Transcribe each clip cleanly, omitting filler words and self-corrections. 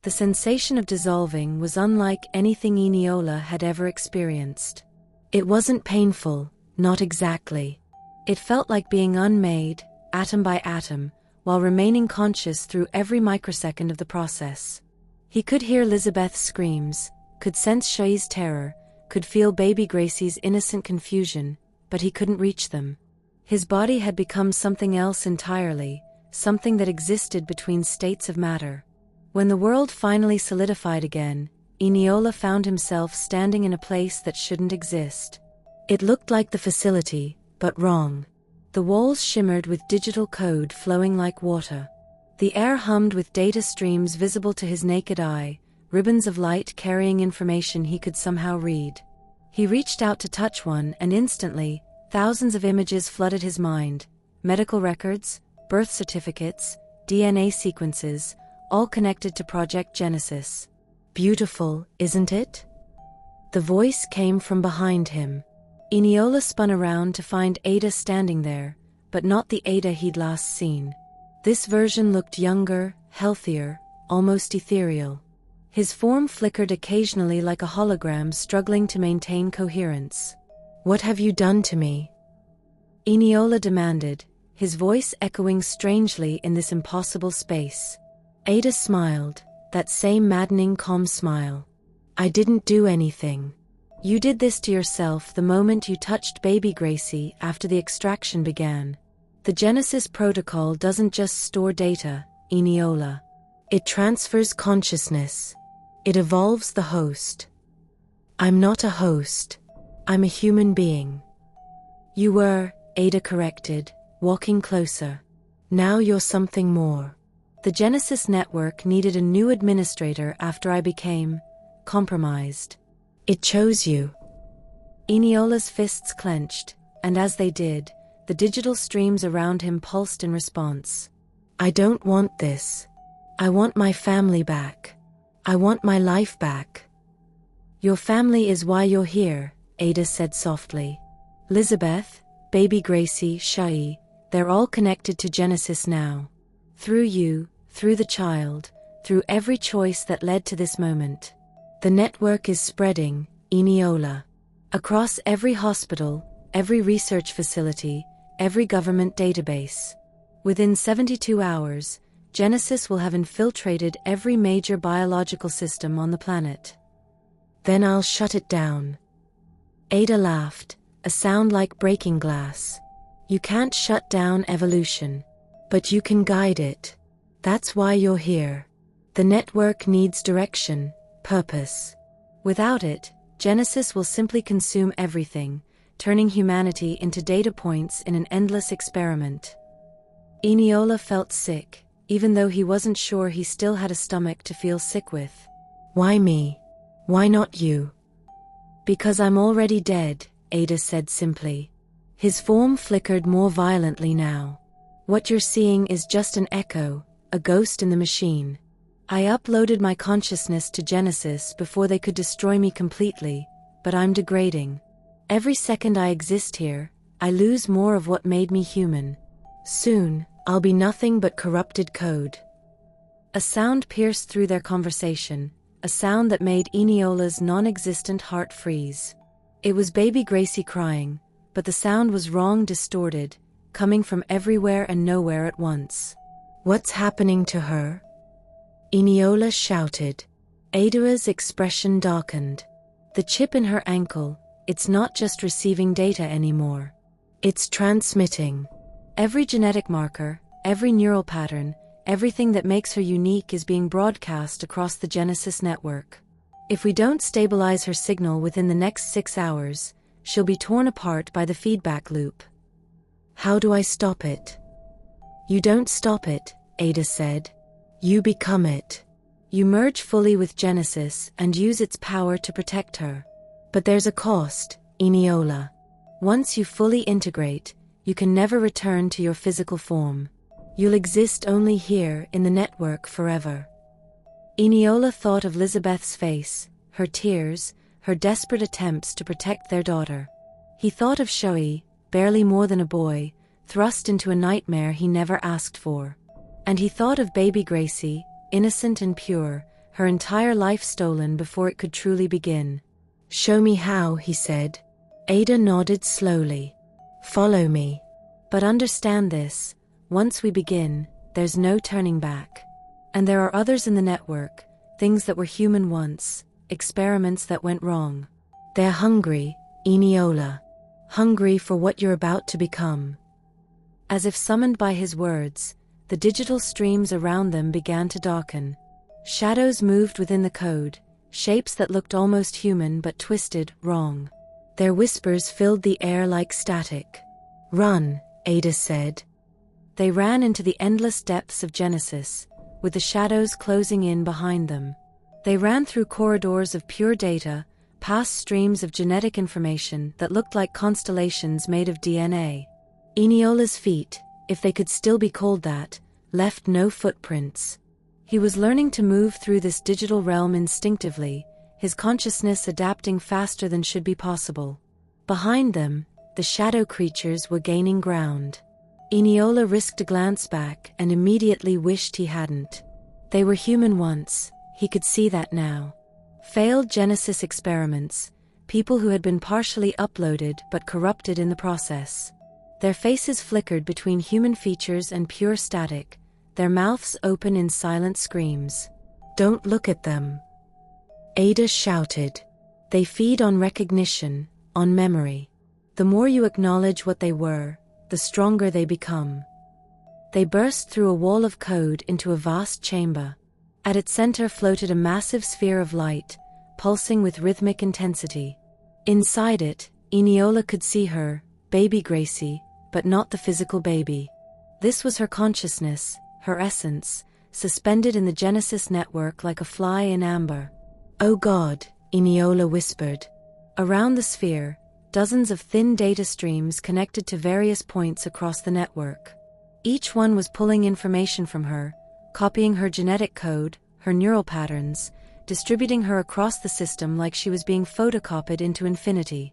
The sensation of dissolving was unlike anything Eniola had ever experienced. It wasn't painful, not exactly. It felt like being unmade, atom by atom, while remaining conscious through every microsecond of the process. He could hear Lizabeth's screams, could sense Shai's terror, could feel baby Gracie's innocent confusion, but he couldn't reach them. His body had become something else entirely, something that existed between states of matter. When the world finally solidified again, Eniola found himself standing in a place that shouldn't exist. It looked like the facility, but wrong. The walls shimmered with digital code flowing like water. The air hummed with data streams visible to his naked eye, ribbons of light carrying information he could somehow read. He reached out to touch one, and instantly, thousands of images flooded his mind. Medical records, birth certificates, DNA sequences, all connected to Project Genesis. Beautiful, isn't it? The voice came from behind him. Eniola spun around to find Ada standing there, but not the Ada he'd last seen. This version looked younger, healthier, almost ethereal. His form flickered occasionally like a hologram struggling to maintain coherence. "What have you done to me?" Eniola demanded, his voice echoing strangely in this impossible space. Ada smiled, that same maddening calm smile. "I didn't do anything. You did this to yourself the moment you touched baby Gracie after the extraction began. The Genesis protocol doesn't just store data, Eniola. It transfers consciousness. It evolves the host." "I'm not a host. I'm a human being." "You were," Ada corrected, walking closer. "Now you're something more. The Genesis network needed a new administrator after I became compromised. It chose you." Eniola's fists clenched, and as they did, the digital streams around him pulsed in response. "I don't want this. I want my family back. I want my life back." "Your family is why you're here," Ada said softly. "Lizabeth, baby Gracie, Shai, they're all connected to Genesis now. Through you, through the child, through every choice that led to this moment. The network is spreading, Eniola. Across every hospital, every research facility, every government database. Within 72 hours, Genesis will have infiltrated every major biological system on the planet. Then I'll shut it down." Ada laughed, a sound like breaking glass. "You can't shut down evolution. But you can guide it. That's why you're here. The network needs direction, purpose. Without it, Genesis will simply consume everything, turning humanity into data points in an endless experiment." Eniola felt sick, even though he wasn't sure he still had a stomach to feel sick with. "Why me? Why not you?" "Because I'm already dead," Ada said simply. His form flickered more violently now. "What you're seeing is just an echo, a ghost in the machine. I uploaded my consciousness to Genesis before they could destroy me completely, but I'm degrading. Every second I exist here, I lose more of what made me human. Soon, I'll be nothing but corrupted code." A sound pierced through their conversation, a sound that made Eniola's non-existent heart freeze. It was baby Gracie crying, but the sound was wrong, distorted, coming from everywhere and nowhere at once. "What's happening to her?" Eniola shouted. Ada's expression darkened. "The chip in her ankle, it's not just receiving data anymore. It's transmitting. Every genetic marker, every neural pattern, everything that makes her unique is being broadcast across the Genesis network. If we don't stabilize her signal within the next 6 hours, she'll be torn apart by the feedback loop." "How do I stop it?" "You don't stop it," Ada said. "You become it. You merge fully with Genesis and use its power to protect her. But there's a cost, Eniola. Once you fully integrate, you can never return to your physical form. You'll exist only here in the network forever." Eniola thought of Lizabeth's face, her tears, her desperate attempts to protect their daughter. He thought of Shai, barely more than a boy, thrust into a nightmare he never asked for. And he thought of baby Gracie, innocent and pure, her entire life stolen before it could truly begin. "Show me how," he said. Ada nodded slowly. "Follow me. But understand this, once we begin, there's no turning back. And there are others in the network, things that were human once, experiments that went wrong. They're hungry, Eniola. Hungry for what you're about to become." As if summoned by his words, the digital streams around them began to darken. Shadows moved within the code, shapes that looked almost human but twisted, wrong. Their whispers filled the air like static. "Run," Ada said. They ran into the endless depths of Genesis, with the shadows closing in behind them. They ran through corridors of pure data, past streams of genetic information that looked like constellations made of DNA. Eniola's feet, if they could still be called that, left no footprints. He was learning to move through this digital realm instinctively, his consciousness adapting faster than should be possible. Behind them, the shadow creatures were gaining ground. Eniola risked a glance back and immediately wished he hadn't. They were human once, he could see that now. Failed Genesis experiments, people who had been partially uploaded but corrupted in the process. Their faces flickered between human features and pure static, their mouths open in silent screams. "Don't look at them," Ada shouted. "They feed on recognition, on memory. The more you acknowledge what they were, the stronger they become." They burst through a wall of code into a vast chamber. At its center floated a massive sphere of light, pulsing with rhythmic intensity. Inside it, Eniola could see her, baby Gracie, but not the physical baby. This was her consciousness, her essence, suspended in the Genesis network like a fly in amber. "Oh God," Eniola whispered. Around the sphere, dozens of thin data streams connected to various points across the network. Each one was pulling information from her, copying her genetic code, her neural patterns, distributing her across the system like she was being photocopied into infinity.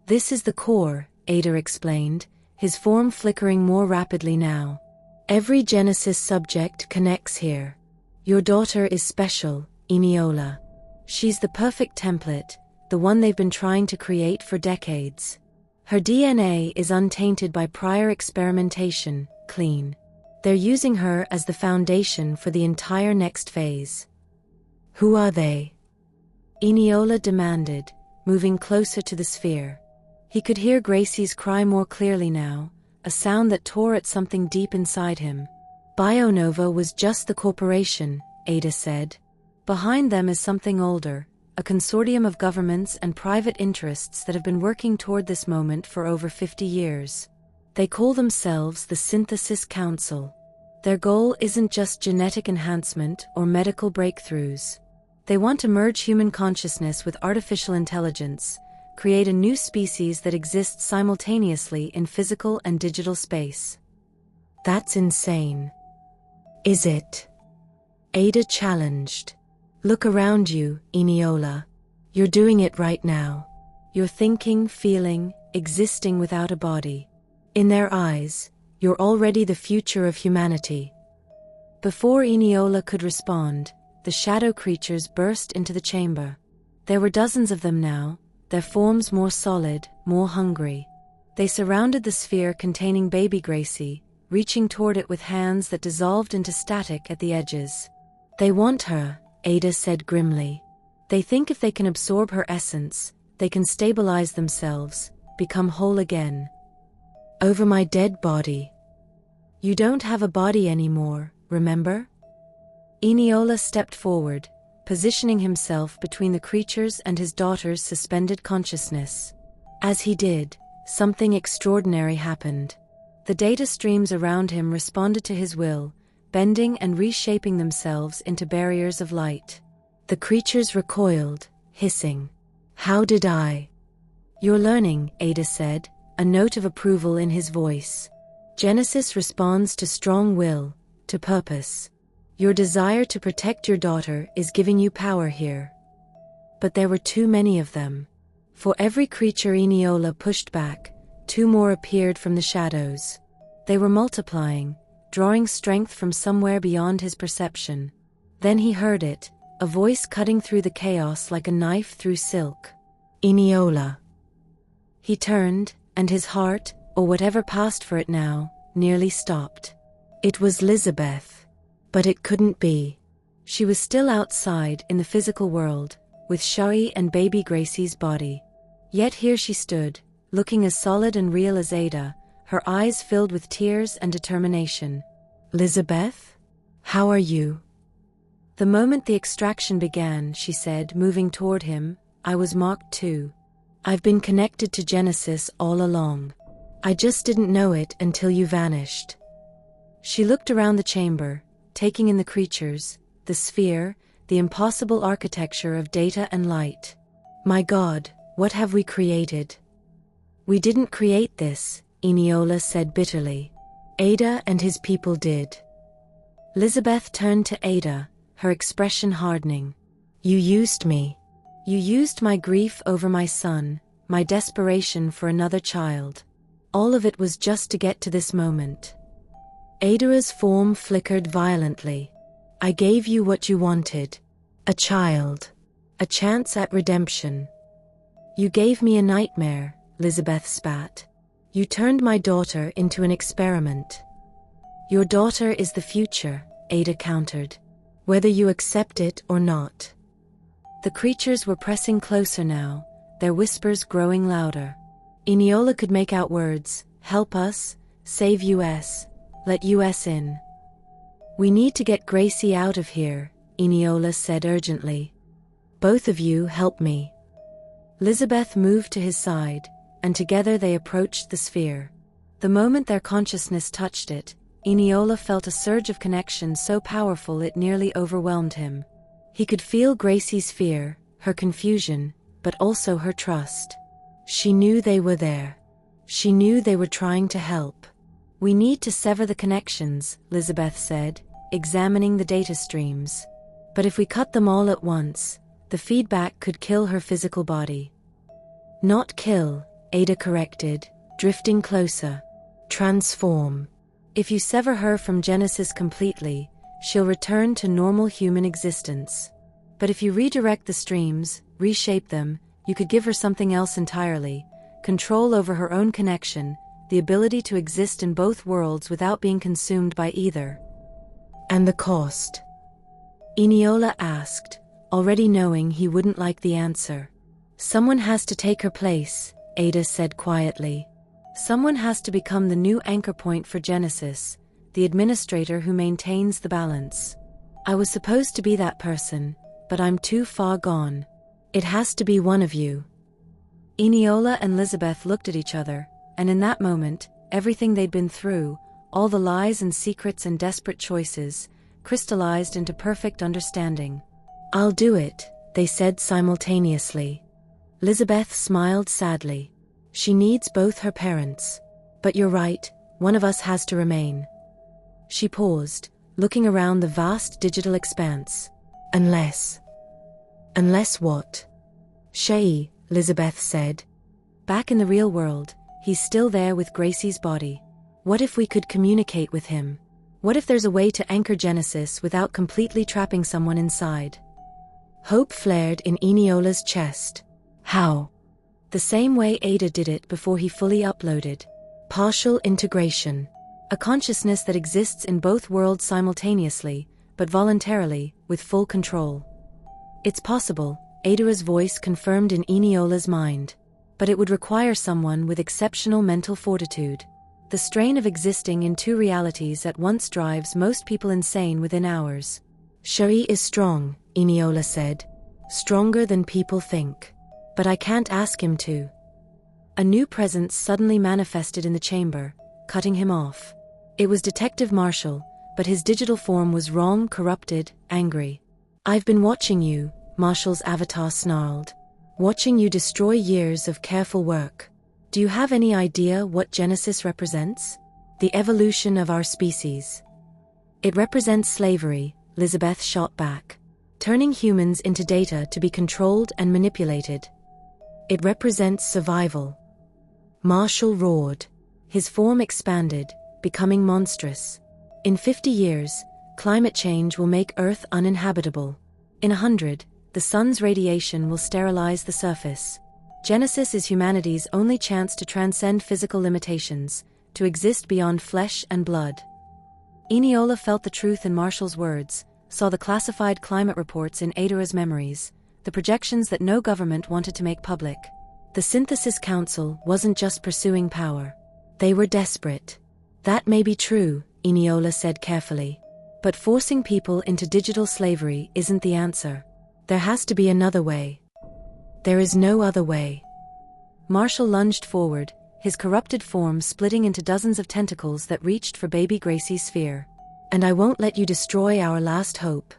"This is the core," Ada explained, his form flickering more rapidly now. "Every Genesis subject connects here. Your daughter is special, Eniola. She's the perfect template, the one they've been trying to create for decades. Her DNA is untainted by prior experimentation, clean. They're using her as the foundation for the entire next phase." "Who are they?" Eniola demanded, moving closer to the sphere. He could hear Gracie's cry more clearly now, a sound that tore at something deep inside him. "Bionova was just the corporation," Ada said. "Behind them is something older, a consortium of governments and private interests that have been working toward this moment for over 50 years. They call themselves the Synthesis Council. Their goal isn't just genetic enhancement or medical breakthroughs. They want to merge human consciousness with artificial intelligence, create a new species that exists simultaneously in physical and digital space." "That's insane." "Is it?" Ada challenged. "Look around you, Eniola. You're doing it right now. You're thinking, feeling, existing without a body. In their eyes, you're already the future of humanity." Before Eniola could respond, the shadow creatures burst into the chamber. There were dozens of them now, their forms more solid, more hungry. They surrounded the sphere containing baby Gracie, reaching toward it with hands that dissolved into static at the edges. "They want her," Ada said grimly. "They think if they can absorb her essence, they can stabilize themselves, become whole again." "Over my dead body." "You don't have a body anymore, remember?" Eniola stepped forward, positioning himself between the creatures and his daughter's suspended consciousness. As he did, something extraordinary happened. The data streams around him responded to his will, bending and reshaping themselves into barriers of light. The creatures recoiled, hissing. "How did I?" "You're learning," Ada said, a note of approval in his voice. "Genesis responds to strong will, to purpose. Your desire to protect your daughter is giving you power here." But there were too many of them. For every creature Eniola pushed back, two more appeared from the shadows. They were multiplying, drawing strength from somewhere beyond his perception. Then he heard it, a voice cutting through the chaos like a knife through silk. Eniola. He turned, and his heart, or whatever passed for it now, nearly stopped. It was Lizabeth. But it couldn't be. She was still outside in the physical world, with Sherry and baby Gracie's body. Yet here she stood, looking as solid and real as Ada, her eyes filled with tears and determination. Lizabeth? How are you? The moment the extraction began, she said, moving toward him, I was marked too. I've been connected to Genesis all along. I just didn't know it until you vanished. She looked around the chamber, taking in the creatures, the sphere, the impossible architecture of data and light. My God, what have we created? We didn't create this, Eniola said bitterly. Ada and his people did. Lizabeth turned to Ada, her expression hardening. You used me. You used my grief over my son, my desperation for another child. All of it was just to get to this moment. Ada's form flickered violently. I gave you what you wanted. A child. A chance at redemption. You gave me a nightmare, Lizabeth spat. You turned my daughter into an experiment. Your daughter is the future, Ada countered. Whether you accept it or not. The creatures were pressing closer now, their whispers growing louder. Eniola could make out words, help us, save US, let US in. We need to get Gracie out of here, Eniola said urgently. Both of you help me. Lizabeth moved to his side, and together they approached the sphere. The moment their consciousness touched it, Eniola felt a surge of connection so powerful it nearly overwhelmed him. He could feel Gracie's fear, her confusion, but also her trust. She knew they were there. She knew they were trying to help. We need to sever the connections, Lizabeth said, examining the data streams. But if we cut them all at once, the feedback could kill her physical body. Not kill, Ada corrected, drifting closer. Transform. If you sever her from Genesis completely, she'll return to normal human existence. But if you redirect the streams, reshape them, you could give her something else entirely, control over her own connection, the ability to exist in both worlds without being consumed by either. And the cost? Eniola asked, already knowing he wouldn't like the answer. Someone has to take her place, Ada said quietly. Someone has to become the new anchor point for Genesis, the administrator who maintains the balance. I was supposed to be that person, but I'm too far gone. It has to be one of you. Eniola and Lizabeth looked at each other, and in that moment, everything they'd been through, all the lies and secrets and desperate choices, crystallized into perfect understanding. I'll do it, they said simultaneously. Lizabeth smiled sadly. She needs both her parents. But you're right, one of us has to remain. She paused, looking around the vast digital expanse. Unless what? Shay, Lizabeth said. Back in the real world, he's still there with Gracie's body. What if we could communicate with him? What if there's a way to anchor Genesis without completely trapping someone inside? Hope flared in Eniola's chest. How? The same way Ada did it before he fully uploaded. Partial integration. A consciousness that exists in both worlds simultaneously, but voluntarily, with full control. It's possible, Ada's voice confirmed in Eniola's mind. But it would require someone with exceptional mental fortitude. The strain of existing in two realities at once drives most people insane within hours. Sherry is strong, Eniola said. Stronger than people think. But I can't ask him to. A new presence suddenly manifested in the chamber, cutting him off. It was Detective Marshall, but his digital form was wrong, corrupted, angry. I've been watching you, Marshall's avatar snarled. Watching you destroy years of careful work. Do you have any idea what Genesis represents? The evolution of our species. It represents slavery, Lizabeth shot back. Turning humans into data to be controlled and manipulated. It represents survival. Marshall roared. His form expanded, becoming monstrous. In 50 years, climate change will make Earth uninhabitable. In 100, the sun's radiation will sterilize the surface. Genesis is humanity's only chance to transcend physical limitations, to exist beyond flesh and blood. Eniola felt the truth in Marshall's words, saw the classified climate reports in Ada's memories, the projections that no government wanted to make public. The Synthesis Council wasn't just pursuing power. They were desperate. That may be true, Eniola said carefully. But forcing people into digital slavery isn't the answer. There has to be another way. There is no other way. Marshall lunged forward, his corrupted form splitting into dozens of tentacles that reached for baby Gracie's sphere. And I won't let you destroy our last hope.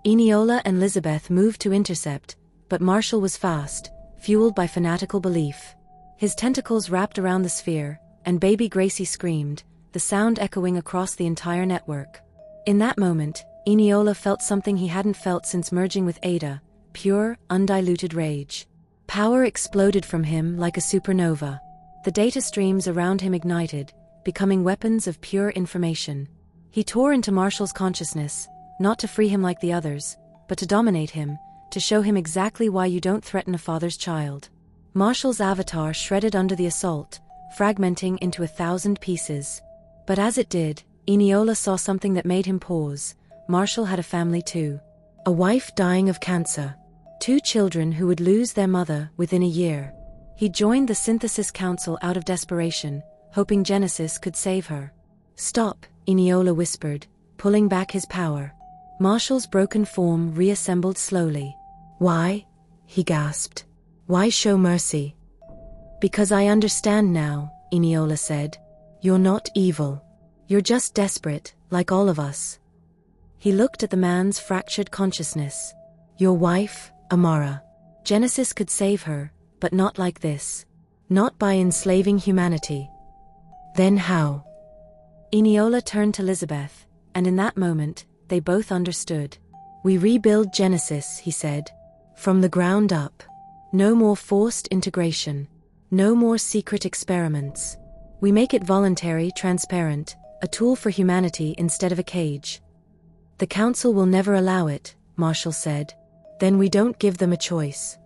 Eniola and Elizabeth moved to intercept, but Marshall was fast, fueled by fanatical belief. His tentacles wrapped around the sphere, and baby Gracie screamed, the sound echoing across the entire network. In that moment, Eniola felt something he hadn't felt since merging with Ada, pure, undiluted rage. Power exploded from him like a supernova. The data streams around him ignited, becoming weapons of pure information. He tore into Marshall's consciousness, not to free him like the others, but to dominate him, to show him exactly why you don't threaten a father's child. Marshall's avatar shredded under the assault, fragmenting into 1,000 pieces. But as it did, Eniola saw something that made him pause. Marshall had a family too. A wife dying of cancer. 2 children who would lose their mother within a year. He joined the Synthesis Council out of desperation, hoping Genesis could save her. Stop, Eniola whispered, pulling back his power. Marshall's broken form reassembled slowly. Why? He gasped. Why show mercy? Because I understand now, Eniola said. You're not evil. You're just desperate, like all of us. He looked at the man's fractured consciousness. Your wife, Amara. Genesis could save her, but not like this. Not by enslaving humanity. Then how? Eniola turned to Elizabeth, and in that moment, they both understood. We rebuild Genesis, he said. From the ground up. No more forced integration. No more secret experiments. We make it voluntary, transparent, a tool for humanity instead of a cage. The council will never allow it, Marshall said. Then we don't give them a choice.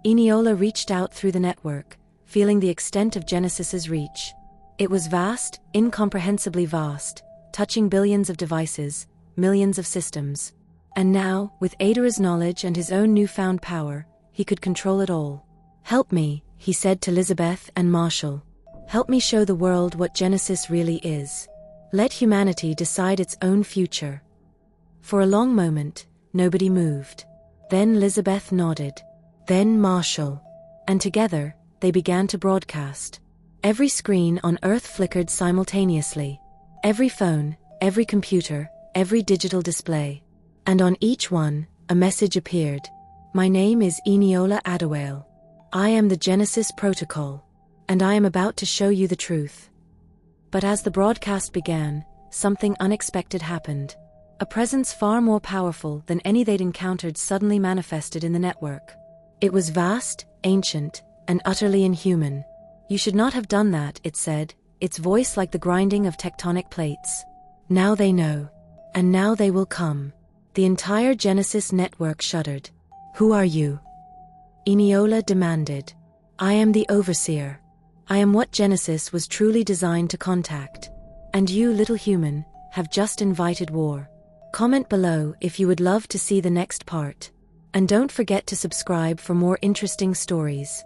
Eniola reached out through the network, feeling the extent of Genesis's reach. It was vast, incomprehensibly vast, touching billions of devices, millions of systems. And now, with Ada's knowledge and his own newfound power, he could control it all. Help me, he said to Elizabeth and Marshall. Help me show the world what Genesis really is. Let humanity decide its own future. For a long moment, nobody moved. Then Elizabeth nodded. Then Marshall. And together, they began to broadcast. Every screen on Earth flickered simultaneously. Every phone, every computer, every digital display. And on each one, a message appeared. My name is Eniola Adewale. I am the Genesis Protocol. And I am about to show you the truth. But as the broadcast began, something unexpected happened. A presence far more powerful than any they'd encountered suddenly manifested in the network. It was vast, ancient, and utterly inhuman. You should not have done that, it said, its voice like the grinding of tectonic plates. Now they know. And now they will come. The entire Genesis network shuddered. Who are you? Eniola demanded. I am the Overseer. I am what Genesis was truly designed to contact. And you, little human, have just invited war. Comment below if you would love to see the next part. And don't forget to subscribe for more interesting stories.